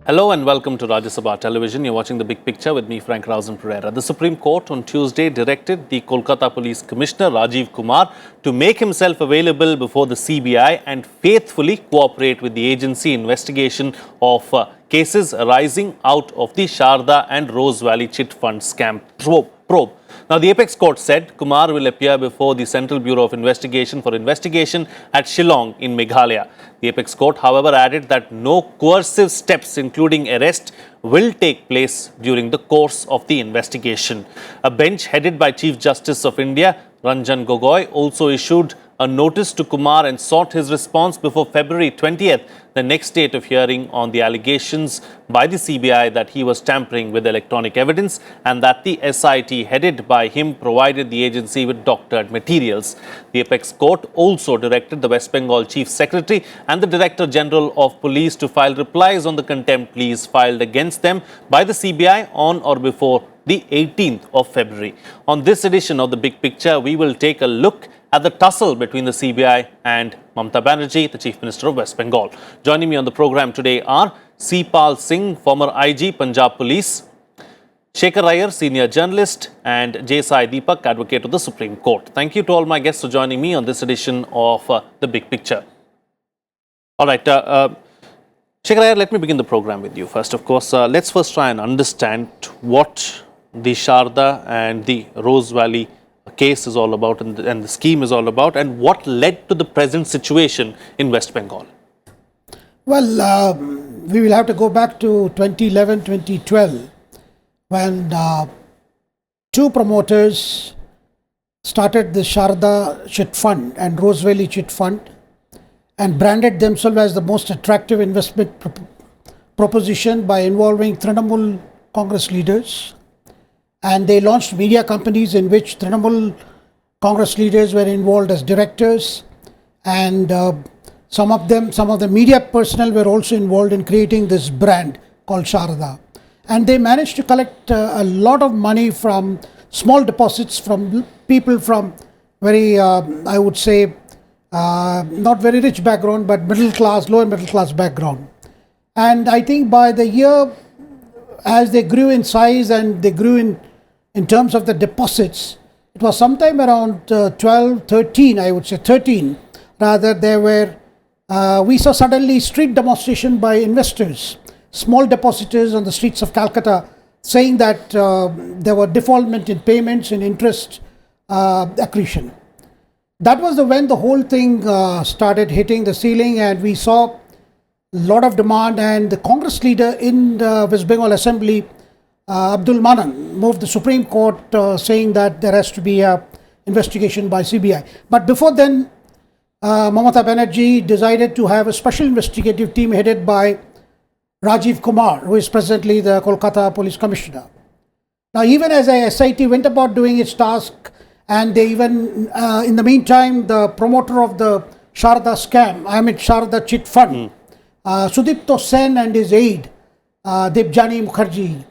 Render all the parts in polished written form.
Hello and welcome to Rajya Sabha Television. You're watching The Big Picture with me, Frank Rajan Pereira. The Supreme Court on Tuesday directed the Kolkata Police Commissioner, Rajeev Kumar, to make himself available before the CBI and faithfully cooperate with the agency investigation of cases arising out of the Saradha and Rose Valley chit fund scam probe. Now, the Apex Court said Kumar will appear before the Central Bureau of Investigation for investigation at Shillong in Meghalaya. The Apex Court, however, added that no coercive steps, including arrest, will take place during the course of the investigation. A bench headed by Chief Justice of India, Ranjan Gogoi, also issued a notice to Kumar and sought his response before February 20th, the next date of hearing on the allegations by the CBI that he was tampering with electronic evidence and that the SIT headed by him provided the agency with doctored materials. The Apex Court also directed the West Bengal Chief Secretary and the Director General of Police to file replies on the contempt pleas filed against them by the CBI on or before the 18th of February. On this edition of The Big Picture, we will take a look at the tussle between the CBI and Mamata Banerjee, the Chief Minister of West Bengal. Joining me on the program today are Pal Singh, former IG, Punjab Police, Shekhar Iyer, senior journalist, and J. Sai Deepak, advocate of the Supreme Court. Thank you to all my guests for joining me on this edition of The Big Picture. All right, Shekhar Iyer, let me begin the program with you first. Of course, let's first try and understand what the Saradha and the Rose Valley case is all about and the scheme is all about, and what led to the present situation in West Bengal. Well, we will have to go back to 2011-2012 when two promoters started the Saradha chit fund and Rose Valley chit fund and branded themselves as the most attractive investment proposition by involving Trinamool Congress leaders. And they launched media companies in which Trinamool Congress leaders were involved as directors, and some of the media personnel were also involved in creating this brand called Saradha. And they managed to collect a lot of money from small deposits from people from very, I would say, not very rich background, but middle class, lower middle class background. And I think by the year, as they grew in size and they grew in terms of the deposits, it was sometime around 12, 13, I would say 13, rather there were, we saw suddenly street demonstration by investors, small depositors on the streets of Calcutta, saying that there were defaultment in payments and interest accretion. That was when the whole thing started hitting the ceiling, and we saw a lot of demand, and the Congress leader in the West Bengal Assembly, Abdul Manan, moved the Supreme Court saying that there has to be an investigation by CBI. But before then, Mamata Banerjee decided to have a special investigative team headed by Rajeev Kumar, who is presently the Kolkata Police Commissioner. Now, even as the SIT went about doing its task, and they even, in the meantime, the promoter of the Saradha scam, Saradha chit fund, Sudipto Sen and his aide, Debjani Mukherjee,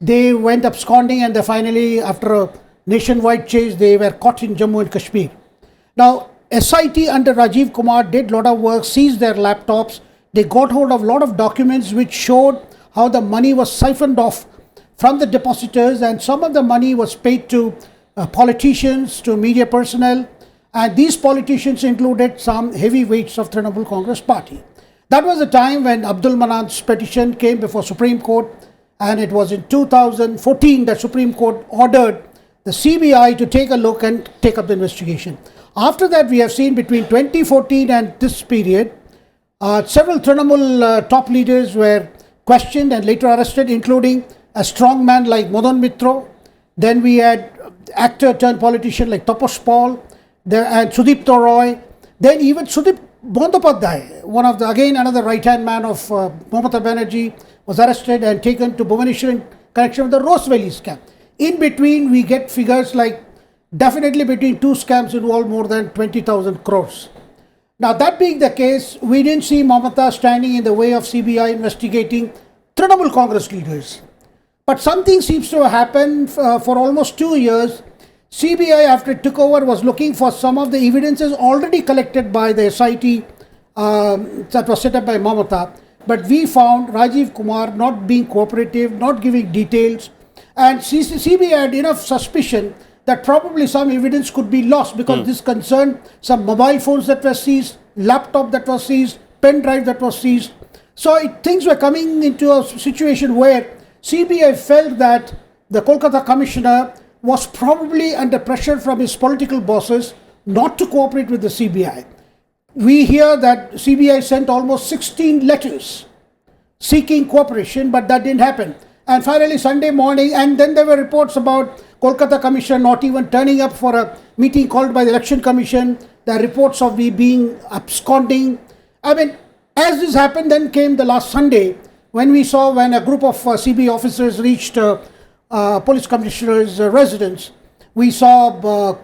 they went absconding, and they finally, after a nationwide chase, they were caught in Jammu and Kashmir. Now, SIT under Rajeev Kumar did a lot of work, seized their laptops. They got hold of a lot of documents which showed how the money was siphoned off from the depositors, and some of the money was paid to politicians, to media personnel, and these politicians included some heavyweights of Trinamool Congress Party. That was the time when Abdul Manan's petition came before Supreme Court, and it was in 2014 that Supreme Court ordered the CBI to take a look and take up the investigation. After that, we have seen between 2014 and this period, several Trinamool top leaders were questioned and later arrested, including a strong man like Madan Mitra. Then we had actor turned politician like Tapas Paul, and Sudipto Roy. Then even Sudip Bandopadhyay, one of the, again another right-hand man of Mamata Banerjee, was arrested and taken to Bhubaneswar in connection with the Rose Valley scam. In between, we get figures like definitely between two scams involved more than 20,000 crores. Now, that being the case, we didn't see Mamata standing in the way of CBI investigating Trinamool Congress leaders. But something seems to have happened for almost 2 years. CBI, after it took over, was looking for some of the evidences already collected by the SIT that was set up by Mamata, But we found Rajeev Kumar not being cooperative, not giving details, and CBI had enough suspicion that probably some evidence could be lost because this concerned some mobile phones that were seized, laptop that was seized, pen drive that was seized. So things were coming into a situation where CBI felt that the Kolkata commissioner was probably under pressure from his political bosses not to cooperate with the CBI. We hear that CBI sent almost 16 letters seeking cooperation, but that didn't happen. And finally, Sunday morning, and then there were reports about Kolkata Commissioner not even turning up for a meeting called by the Election Commission. There are reports of me being absconding. I mean, as this happened, then came the last Sunday when we saw when a group of CBI officers reached police commissioner's residence. We saw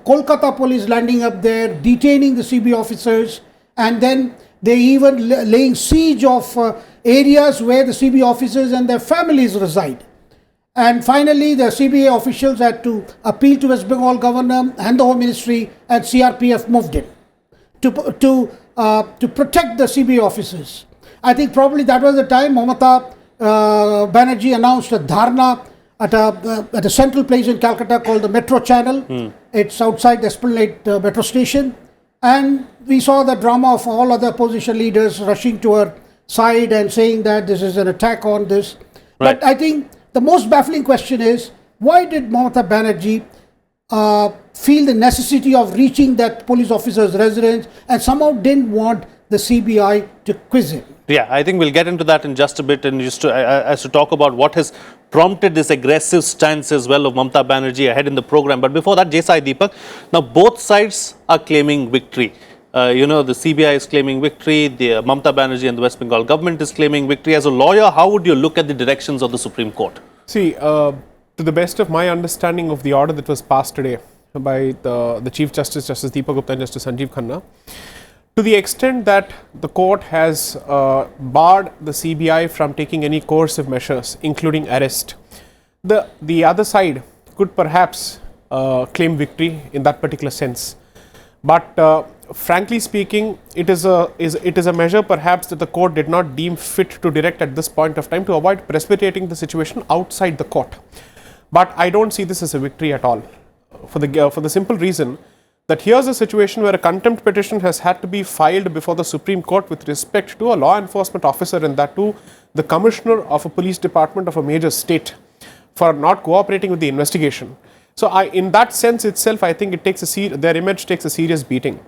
Kolkata police landing up there, detaining the CBI officers, and then they even laying siege of areas where the CBI officers and their families reside. And finally, the CBI officials had to appeal to West Bengal governor and the Home Ministry, and CRPF moved in to protect the CBI officers. I think probably that was the time Mamata Banerjee announced a dharna at a central place in Calcutta called the Metro Channel. It's outside the Esplanade metro station. And we saw the drama of all other opposition leaders rushing to her side and saying that this is an attack on this. Right. But I think the most baffling question is, why did Mamata Banerjee feel the necessity of reaching that police officer's residence and somehow didn't want the CBI to quiz him? Yeah, I think we'll get into that in just a bit, and just to talk about what has prompted this aggressive stance as well of Mamata Banerjee ahead in the program. But before that, Jesai Deepak, now both sides are claiming victory. The CBI is claiming victory, the Mamata Banerjee and the West Bengal government is claiming victory. As a lawyer, how would you look at the directions of the Supreme Court? See, to the best of my understanding of the order that was passed today by the Chief Justice, Justice Deepak Gupta and Justice Sanjeev Khanna, to the extent that the court has barred the CBI from taking any coercive measures, including arrest, the other side could perhaps claim victory in that particular sense. But frankly speaking, it is a measure perhaps that the court did not deem fit to direct at this point of time to avoid precipitating the situation outside the court. But I don't see this as a victory at all, for the simple reason that here's a situation where a contempt petition has had to be filed before the Supreme Court with respect to a law enforcement officer, and that too the commissioner of a police department of a major state, for not cooperating with the investigation. So in that sense itself, I think it takes their image takes a serious beating.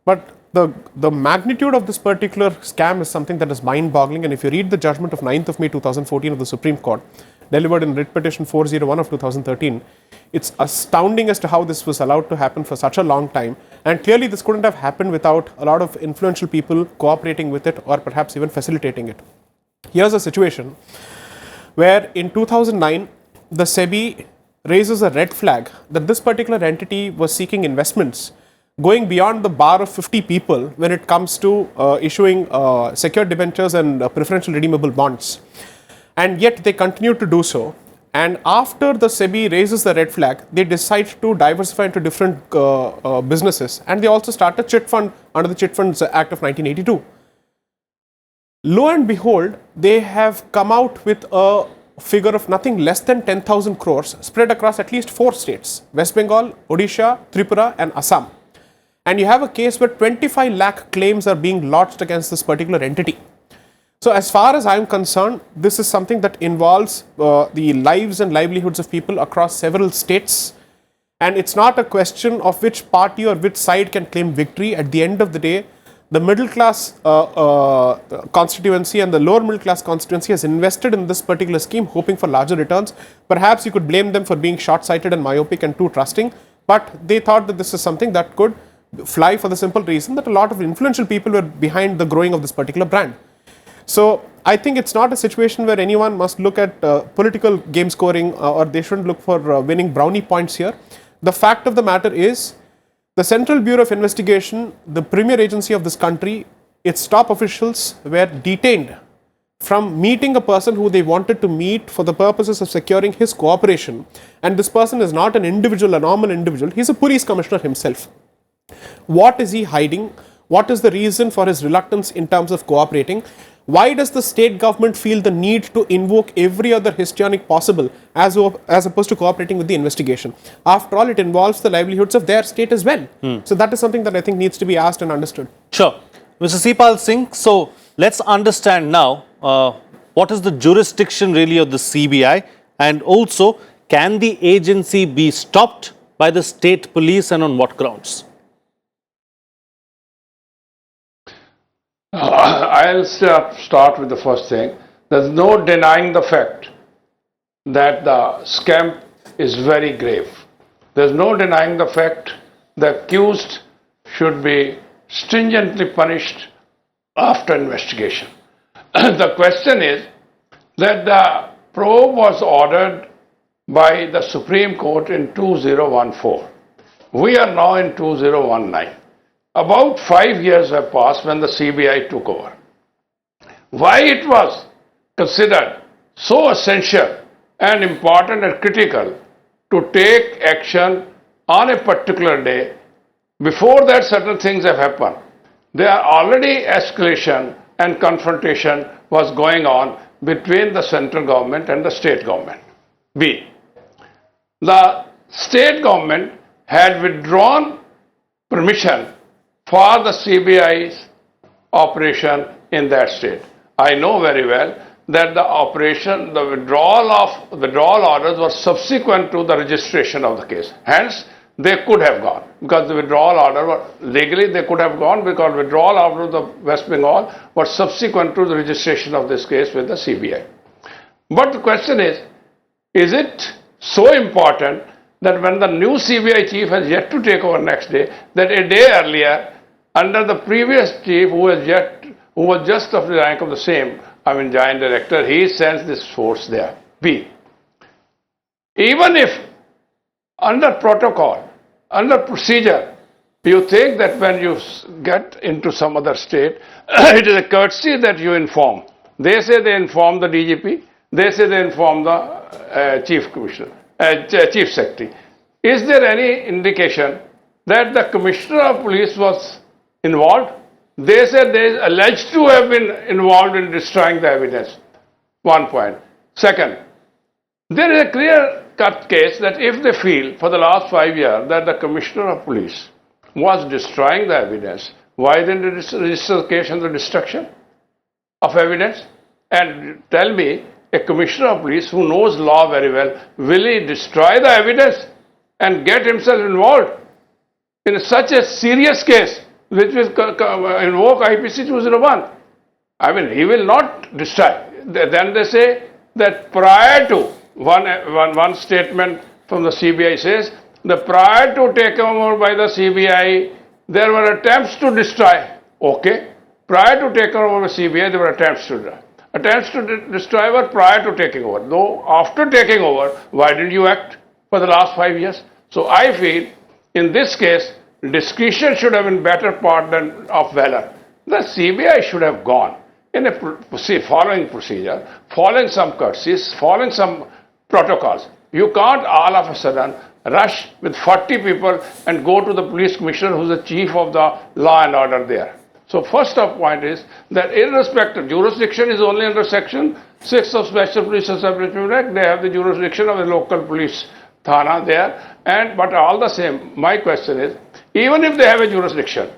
But the magnitude of this particular scam is something that is mind-boggling, and if you read the judgment of 9th of May 2014 of the Supreme Court, delivered in writ petition 401 of 2013, it's astounding as to how this was allowed to happen for such a long time, and clearly this couldn't have happened without a lot of influential people cooperating with it or perhaps even facilitating it. Here's a situation where in 2009, the SEBI raises a red flag that this particular entity was seeking investments going beyond the bar of 50 people when it comes to issuing secured debentures and preferential redeemable bonds. And yet they continue to do so. And after the SEBI raises the red flag, they decide to diversify into different businesses, and they also start a chit fund under the Chit Funds Act of 1982. Lo and behold, they have come out with a figure of nothing less than 10,000 crores spread across at least 4 states, West Bengal, Odisha, Tripura and Assam. And you have a case where 25 lakh claims are being lodged against this particular entity. So as far as I am concerned, this is something that involves the lives and livelihoods of people across several states. And it's not a question of which party or which side can claim victory. At the end of the day, the middle class constituency and the lower middle class constituency has invested in this particular scheme hoping for larger returns. Perhaps you could blame them for being short-sighted and myopic and too trusting, but they thought that this is something that could fly for the simple reason that a lot of influential people were behind the growing of this particular brand. So I think it's not a situation where anyone must look at political game scoring or they shouldn't look for winning brownie points here. The fact of the matter is, the Central Bureau of Investigation, the premier agency of this country, its top officials were detained from meeting a person who they wanted to meet for the purposes of securing his cooperation. And this person is not an individual, a normal individual. He's a police commissioner himself. What is he hiding? What is the reason for his reluctance in terms of cooperating? Why does the state government feel the need to invoke every other histrionic possible as opposed to cooperating with the investigation? After all, it involves the livelihoods of their state as well. So that is something that I think needs to be asked and understood. Sure. Mr. Sipal Singh, so let's understand now what is the jurisdiction really of the CBI, and also can the agency be stopped by the state police and on what grounds? I'll start with the first thing. There's no denying the fact that the scam is very grave. There's no denying the fact the accused should be stringently punished after investigation. The question is that the probe was ordered by the Supreme Court in 2014. We are now in 2019. About 5 years have passed when the CBI took over. Why it was considered so essential and important and critical to take action on a particular day, before that certain things have happened. There are already escalation and confrontation was going on between the central government and the state government. B. The state government had withdrawn permission for the CBI's operation in that state. I know very well that the withdrawal orders were subsequent to the registration of the case. Hence, they could have gone, because the withdrawal order were legally they could have gone, because withdrawal order of the West Bengal was subsequent to the registration of this case with the CBI. But the question is it so important that when the new CBI chief has yet to take over next day, that a day earlier, under the previous chief who was just of the rank of the same, joint director, he sends this force there. B. Even if under protocol, under procedure, you think that when you get into some other state, it is a courtesy that you inform. They say they inform the DGP, they say they inform the chief secretary. Is there any indication that the commissioner of police was involved? They said they is alleged to have been involved in destroying the evidence. 1 point. Second, there is a clear-cut case that if they feel for the last 5 years that the commissioner of police was destroying the evidence, why didn't they register the case on the destruction of evidence? And tell me, a commissioner of police who knows law very well, will he destroy the evidence and get himself involved in such a serious case which will invoke IPC 201? He will not destroy. Then they say that prior to, one statement from the CBI says, that prior to taking over by the CBI, there were attempts to destroy. Okay. Prior to taking over by CBI, there were attempts to destroy. Attempts to destroy were prior to taking over. Though after taking over, why didn't you act for the last 5 years? So I feel in this case, discretion should have been better part than of valor. The CBI should have gone in a following procedure, following some courtesies, following some protocols. You can't all of a sudden rush with 40 people and go to the police commissioner who's the chief of the law and order there. So first up point is that irrespective, jurisdiction is only under section 6 of Special Police Establishment Act. They have the jurisdiction of the local police thana there. But all the same, my question is, even if they have a jurisdiction,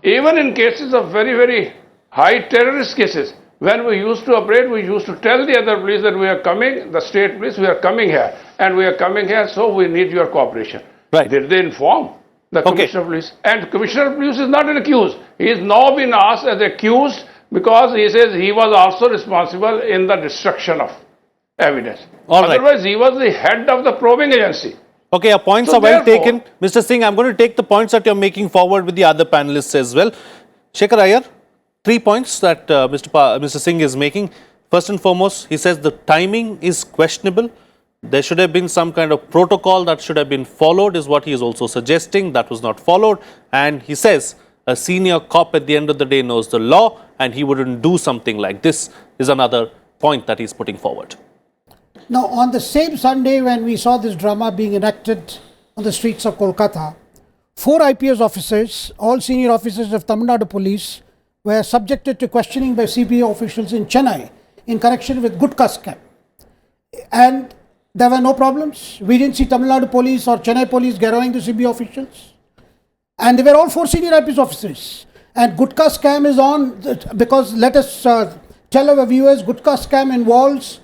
even in cases of very, very high terrorist cases, when we used to operate, we used to tell the other police that we are coming, the state police, we are coming here, and we are coming here, so we need your cooperation. Right. Did they inform the Commissioner of Police? And Commissioner of Police is not an accused. He is now been asked as accused because he says he was also responsible in the destruction of evidence. Otherwise, he was the head of the probing agency. Okay, your points are well taken. Mr. Singh, I'm going to take the points that you're making forward with the other panelists as well. Shekhar Iyer, 3 points that Mr. Singh is making. First and foremost, he says the timing is questionable. There should have been some kind of protocol that should have been followed, is what he is also suggesting. That was not followed. And he says a senior cop at the end of the day knows the law and he wouldn't do something like this, is another point that he's putting forward. Now, on the same Sunday when we saw this drama being enacted on the streets of Kolkata, 4 IPS officers, all senior officers of Tamil Nadu Police, were subjected to questioning by CBI officials in Chennai in connection with Gutka scam. And there were no problems. We didn't see Tamil Nadu police or Chennai police garrowing the CBI officials. And they were all 4 senior IPS officers. And Gutka scam is on because let us tell our viewers, Gutka scam involves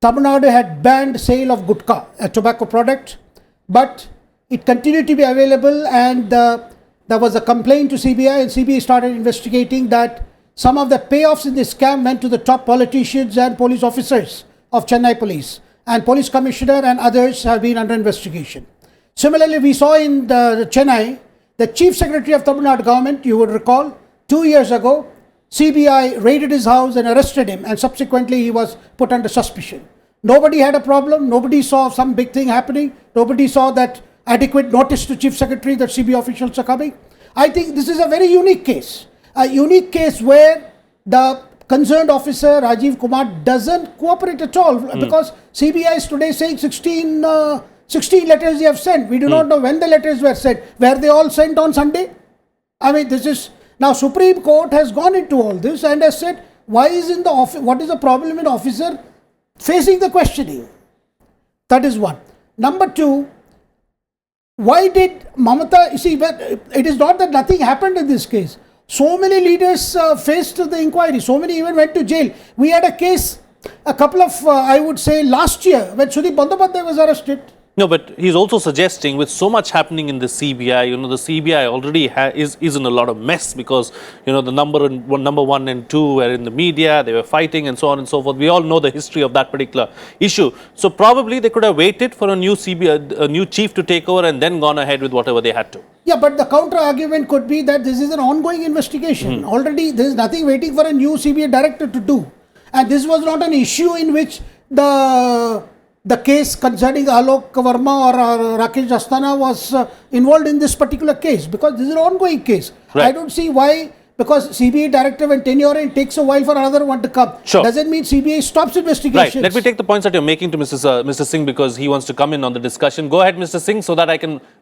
Tamil Nadu had banned sale of Gutka, a tobacco product, but it continued to be available, and there was a complaint to CBI, and CBI started investigating that some of the payoffs in this scam went to the top politicians and police officers of Chennai police, and police commissioner and others have been under investigation. Similarly, we saw in Chennai, the chief secretary of Tamil Nadu government, you would recall, 2 years ago, CBI raided his house and arrested him, and subsequently he was put under suspicion. Nobody had a problem, nobody saw some big thing happening, nobody saw that adequate notice to chief secretary that CBI officials are coming. I think this is a very unique case where the concerned officer Rajeev Kumar doesn't cooperate at all, because CBI is today saying 16 letters they have sent. We do not know when the letters were sent. Were they all sent on Sunday? I mean, this is now Supreme Court has gone into all this and has said, why is in the office? What is the problem in officer facing the questioning? That is one. Number two, why did Mamata? You see, it is not that nothing happened in this case. So many leaders faced the inquiry. So many even went to jail. We had a case, a couple of, I would say, last year when Sudip Bandyopadhyay was arrested. No, but he's also suggesting with so much happening in the CBI, the CBI already is in a lot of mess because, the number 1 and 2 were in the media, they were fighting and so on and so forth. We all know the history of that particular issue. So probably they could have waited for a new CBI, a new chief to take over and then gone ahead with whatever they had to. Yeah, but the counter argument could be that this is an ongoing investigation. Already there is nothing waiting for a new CBI director to do. And this was not an issue in which the case concerning Alok Verma or Rakesh Asthana was involved in this particular case, because this is an ongoing case. Right. I don't see why, because CBI director when tenure and takes a while for another one to come. Sure. Doesn't mean CBI stops investigations. Right. Let me take the points that you're making to Mr. Singh because he wants to come in on the discussion. Go ahead, Mr. Singh, so that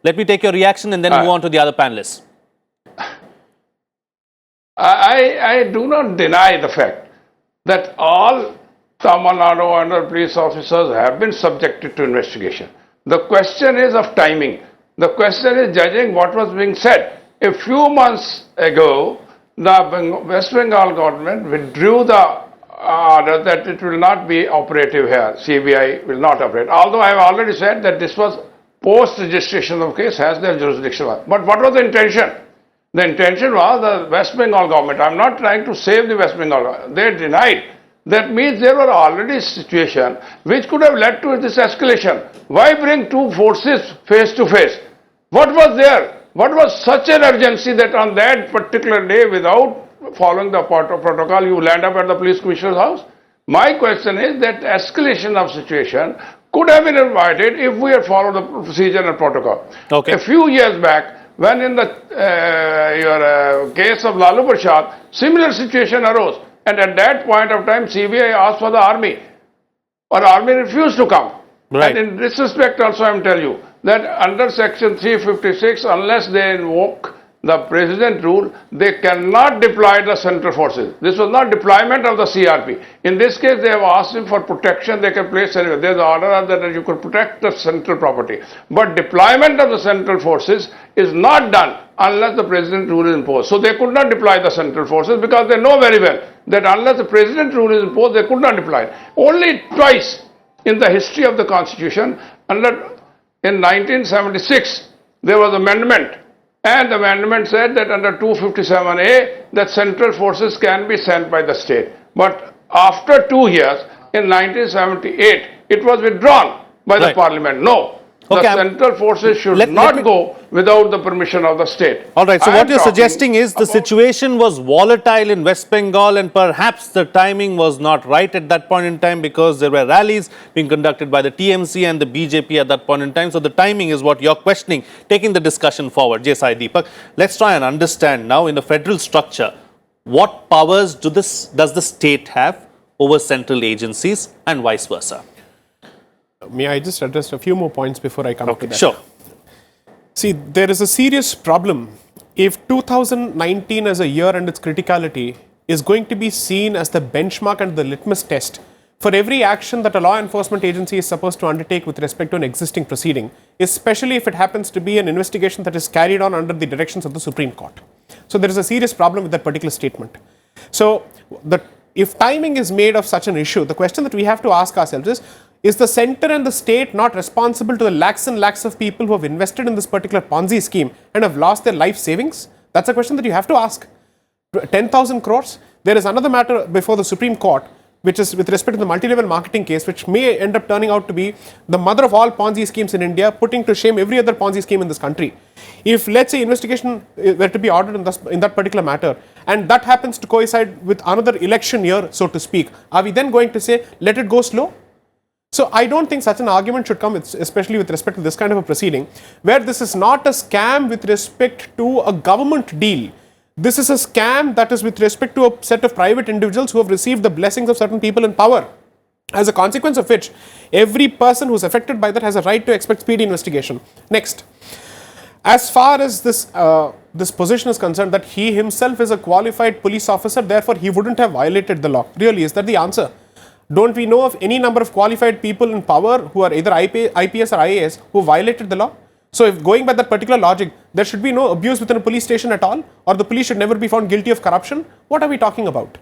let me take your reaction and then move on to the other panelists. I do not deny the fact that all Tamil Nadu under police officers have been subjected to investigation. The question is of timing. The question is judging what was being said. A few months ago, the West Bengal government withdrew the order that it will not be operative here. CBI will not operate. Although I have already said that this was post-registration of case, has their jurisdiction. But what was the intention? The intention was the West Bengal government. I am not trying to save the West Bengal government. They denied. That means there were already situations which could have led to this escalation. Why bring two forces face to face? What was there? What was such an urgency that on that particular day, without following the protocol, you land up at the police commissioner's house? My question is that escalation of situation could have been avoided if we had followed the procedure and protocol. Okay. A few years back, when in the case of Lalu Prasad, similar situation arose. And at that point of time, CBI asked for the army, or army refused to come. Right. And in this respect also I am telling you that under section 356, unless they invoke the president rule, they cannot deploy the central forces. This was not deployment of the CRP. In this case, they have asked him for protection, they can place anywhere. There is an order that you could protect the central property. But deployment of the central forces is not done unless the president rule is imposed. So they could not deploy the central forces because they know very well that unless the president rule is imposed, they could not deploy it. Only twice in the history of the constitution, in 1976, there was amendment. And the amendment said that under 257A, that central forces can be sent by the state. But after 2 years, in 1978, it was withdrawn by the parliament. No. The central forces should not go without the permission of the state. All right. So what you're suggesting is the situation was volatile in West Bengal and perhaps the timing was not right at that point in time because there were rallies being conducted by the TMC and the BJP at that point in time. So the timing is what you're questioning, taking the discussion forward. Yes, I, Deepak. Let's try and understand now in the federal structure, what powers does the state have over central agencies and vice versa? May I just address a few more points before I come to that? Sure. See, there is a serious problem. If 2019 as a year and its criticality is going to be seen as the benchmark and the litmus test for every action that a law enforcement agency is supposed to undertake with respect to an existing proceeding, especially if it happens to be an investigation that is carried on under the directions of the Supreme Court. So there is a serious problem with that particular statement. So if timing is made of such an issue, the question that we have to ask ourselves is the center and the state not responsible to the lakhs and lakhs of people who have invested in this particular Ponzi scheme and have lost their life savings? That's a question that you have to ask. 10,000 crores. There is another matter before the Supreme Court, which is with respect to the multi-level marketing case, which may end up turning out to be the mother of all Ponzi schemes in India, putting to shame every other Ponzi scheme in this country. If, let's say, investigation were to be ordered in that particular matter, and that happens to coincide with another election year, so to speak, are we then going to say, let it go slow? So I don't think such an argument should come, especially with respect to this kind of a proceeding, where this is not a scam with respect to a government deal. This is a scam that is with respect to a set of private individuals who have received the blessings of certain people in power. As a consequence of which, every person who is affected by that has a right to expect speedy investigation. Next, as far as this position is concerned, that he himself is a qualified police officer, therefore he wouldn't have violated the law. Really, is that the answer? Don't we know of any number of qualified people in power who are either IPS or IAS who violated the law? So if going by that particular logic, there should be no abuse within a police station at all, or the police should never be found guilty of corruption. What are we talking about?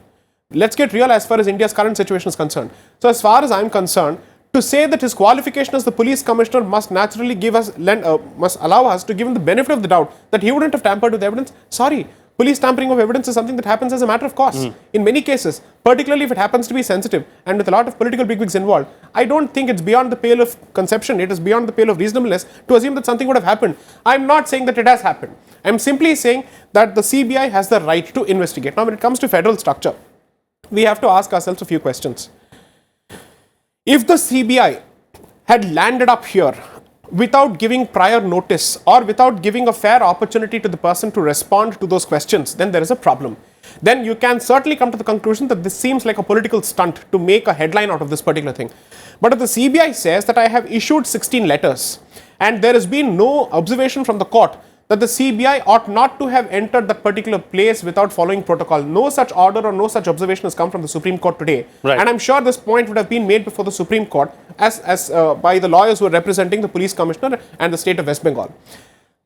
Let's get real as far as India's current situation is concerned. So as far as I'm concerned, to say that his qualification as the police commissioner must naturally must allow us to give him the benefit of the doubt that he wouldn't have tampered with evidence. Sorry, police tampering of evidence is something that happens as a matter of course. In many cases, particularly if it happens to be sensitive and with a lot of political bigwigs involved, I don't think it's beyond the pale of conception, it is beyond the pale of reasonableness to assume that something would have happened. I'm not saying that it has happened. I'm simply saying that the CBI has the right to investigate. Now, when it comes to federal structure, we have to ask ourselves a few questions. If the CBI had landed up here without giving prior notice or without giving a fair opportunity to the person to respond to those questions, then there is a problem. Then you can certainly come to the conclusion that this seems like a political stunt to make a headline out of this particular thing. But if the CBI says that I have issued 16 letters and there has been no observation from the court that the CBI ought not to have entered that particular place without following protocol. No such order or no such observation has come from the Supreme Court today. Right. And I'm sure this point would have been made before the Supreme Court as by the lawyers who are representing the police commissioner and the state of West Bengal.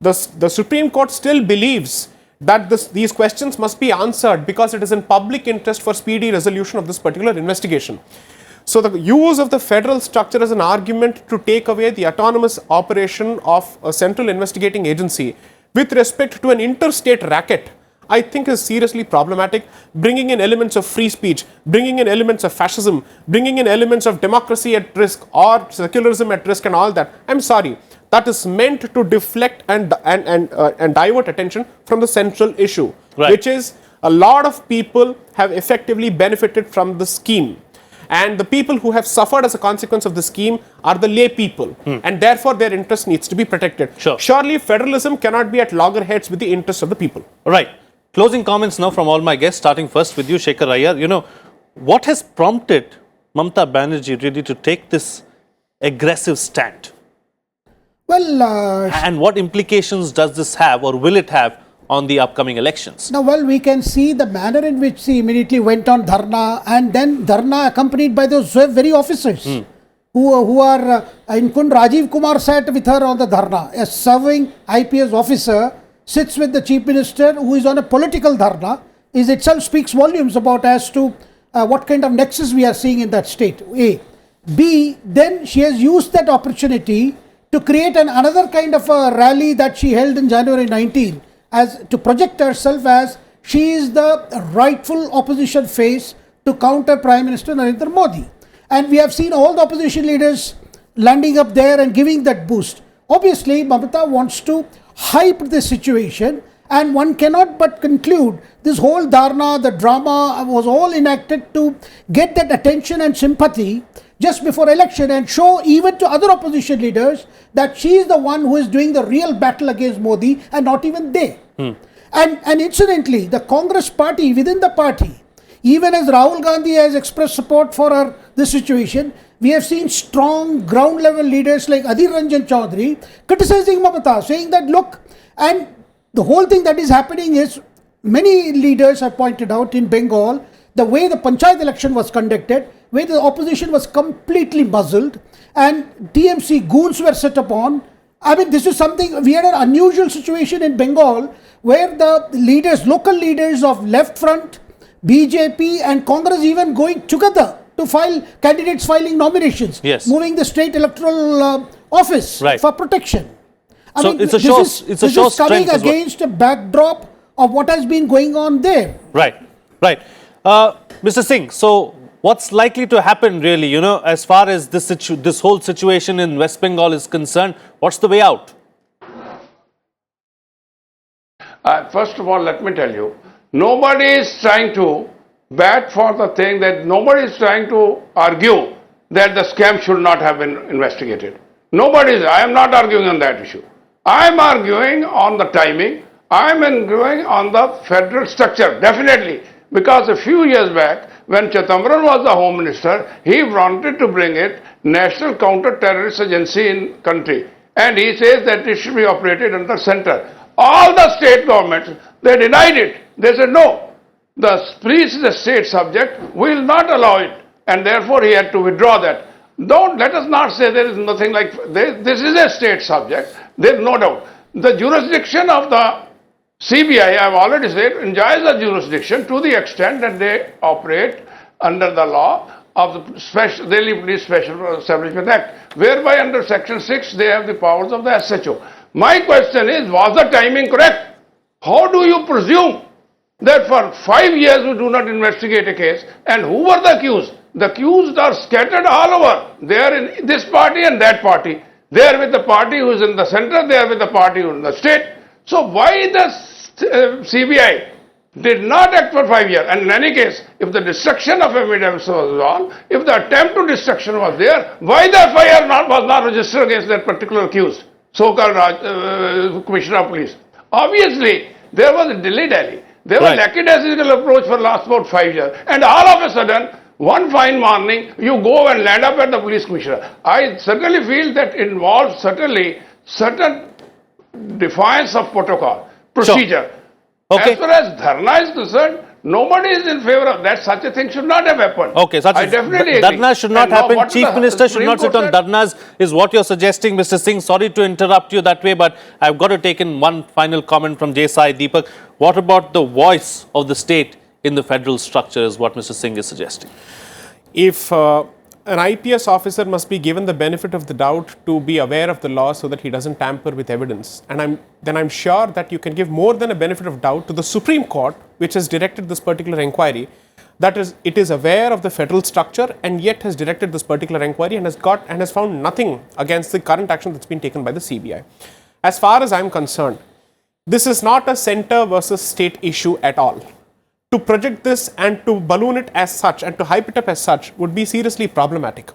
The Supreme Court still believes that these questions must be answered because it is in public interest for speedy resolution of this particular investigation. So the use of the federal structure as an argument to take away the autonomous operation of a central investigating agency with respect to an interstate racket, I think is seriously problematic, bringing in elements of free speech, bringing in elements of fascism, bringing in elements of democracy at risk or secularism at risk and all that. I'm sorry, that is meant to deflect and divert attention from the central issue, right, which is a lot of people have effectively benefited from the scheme. And the people who have suffered as a consequence of the scheme are the lay people, and therefore their interest needs to be protected. Sure. Surely federalism cannot be at loggerheads with the interests of the people. Right. Closing comments now from all my guests, starting first with you, Shekhar Iyer. You know, what has prompted Mamata Banerjee really to take this aggressive stand? Well, and what implications does this have or will it have on the upcoming elections? Now, well, we can see the manner in which she immediately went on dharna, and then dharna accompanied by those very officers who are in Kund. Rajeev Kumar sat with her on the dharna. A serving IPS officer sits with the chief minister who is on a political dharna. Is itself speaks volumes about as to what kind of nexus we are seeing in that state. A. B. Then she has used that opportunity to create another kind of a rally that she held in January 19. As to project herself as she is the rightful opposition face to counter Prime Minister Narendra Modi. And we have seen all the opposition leaders landing up there and giving that boost. Obviously, Mamata wants to hype this situation, and one cannot but conclude this whole dharna, the drama was all enacted to get that attention and sympathy just before election and show even to other opposition leaders that she is the one who is doing the real battle against Modi and not even they. And incidentally, the Congress party, within the party, even as Rahul Gandhi has expressed support for this situation, we have seen strong ground level leaders like Adhir Ranjan Chaudhary criticizing Mamata, saying that look, and the whole thing that is happening is, many leaders have pointed out in Bengal, the way the Panchayat election was conducted, where the opposition was completely muzzled and TMC goons were set upon. I mean, this is something, we had an unusual situation in Bengal where the leaders, local leaders of Left Front, BJP and Congress even going together to file candidates filing nominations, Yes. moving the state electoral office Right. for protection. I So mean, it's a this show- is, it's a this show is coming strength as well. against a backdrop of what has been going on there. Right, right. Mr. Singh, so what's likely to happen really, as far as this whole situation in West Bengal is concerned? What's the way out? First of all, let me tell you, nobody is trying to bat for the thing that nobody is trying to argue that the scam should not have been investigated. Nobody is, I am not arguing on that issue. I am arguing on the timing. I am arguing on the federal structure, definitely. Because a few years back, when Chidambaram was the Home Minister, he wanted to bring it National Counter-Terrorist Agency in country. And he says that it should be operated under center. All the state governments, they denied it. They said no. The police is a state subject, we will not allow it. And therefore he had to withdraw that. Let us not say there is nothing like this is a state subject. There is no doubt. The jurisdiction of the CBI, I have already said, enjoys the jurisdiction to the extent that they operate under the law of the Delhi Police Special Establishment Act, whereby under Section 6 they have the powers of the SHO. My question is, was the timing correct? How do you presume that for 5 years we do not investigate a case? And who were the accused? The accused are scattered all over. They are in this party and that party. They are with the party who is in the center, they are with the party who is in the state. So why the CBI did not act for 5 years? And in any case, if the destruction of evidence was on, if the attempt to destruction was there, why the FIR was not registered against that particular accused, so-called Commissioner of Police? Obviously, there was a dilly-dally. There was lackadaisical approach for last about 5 years. And all of a sudden, one fine morning, you go and land up at the police commissioner. I certainly feel that involves certainly certain defiance of protocol, procedure. Sure. Okay. As far as dharna is concerned, nobody is in favor of that. Such a thing should not have happened. Okay, I definitely agree. Dharna should not And now happen. what Chief the Minister should Supreme not sit Court on said? dharnas, is what you're suggesting, Mr. Singh. Sorry to interrupt you that way, but I've got to take in one final comment from J. Sai Deepak. What about the voice of the state in the federal structure is what Mr. Singh is suggesting? If an IPS officer must be given the benefit of the doubt to be aware of the law so that he doesn't tamper with evidence, and then I'm sure that you can give more than a benefit of doubt to the Supreme Court, which has directed this particular inquiry, that is, it is aware of the federal structure and yet has directed this particular inquiry and has found nothing against the current action that's been taken by the CBI. As far as I'm concerned, this is not a center versus state issue at all. To project this and to balloon it as such and to hype it up as such would be seriously problematic.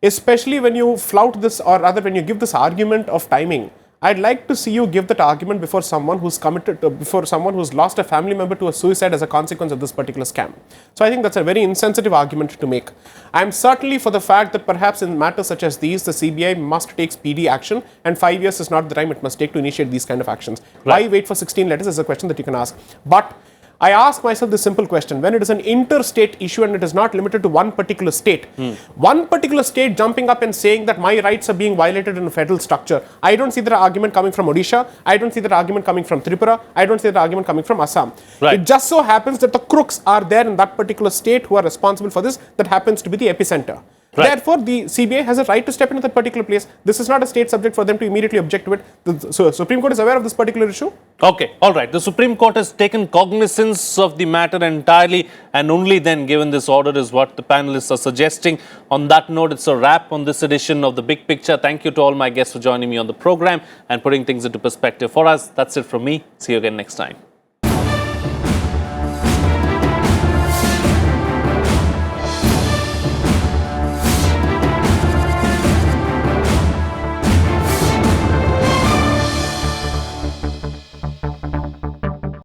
Especially when you flout this, or rather when you give this argument of timing. I'd like to see you give that argument before someone who's lost a family member to a suicide as a consequence of this particular scam. So I think that's a very insensitive argument to make. I'm certainly for the fact that perhaps in matters such as these, the CBI must take speedy action, and 5 years is not the time it must take to initiate these kind of actions. Right. Why wait for 16 letters is a question that you can ask. But I ask myself this simple question: when it is an interstate issue and it is not limited to one particular state, one particular state jumping up and saying that my rights are being violated in a federal structure, I don't see that argument coming from Odisha, I don't see that argument coming from Tripura, I don't see that argument coming from Assam. Right. It just so happens that the crooks are there in that particular state who are responsible for this, that happens to be the epicenter. Right. Therefore, the CBI has a right to step into that particular place. This is not a state subject for them to immediately object to it. The Supreme Court is aware of this particular issue. Okay, all right. The Supreme Court has taken cognizance of the matter entirely, and only then given this order is what the panelists are suggesting. On that note, it's a wrap on this edition of The Big Picture. Thank you to all my guests for joining me on the program and putting things into perspective for us. That's it from me. See you again next time.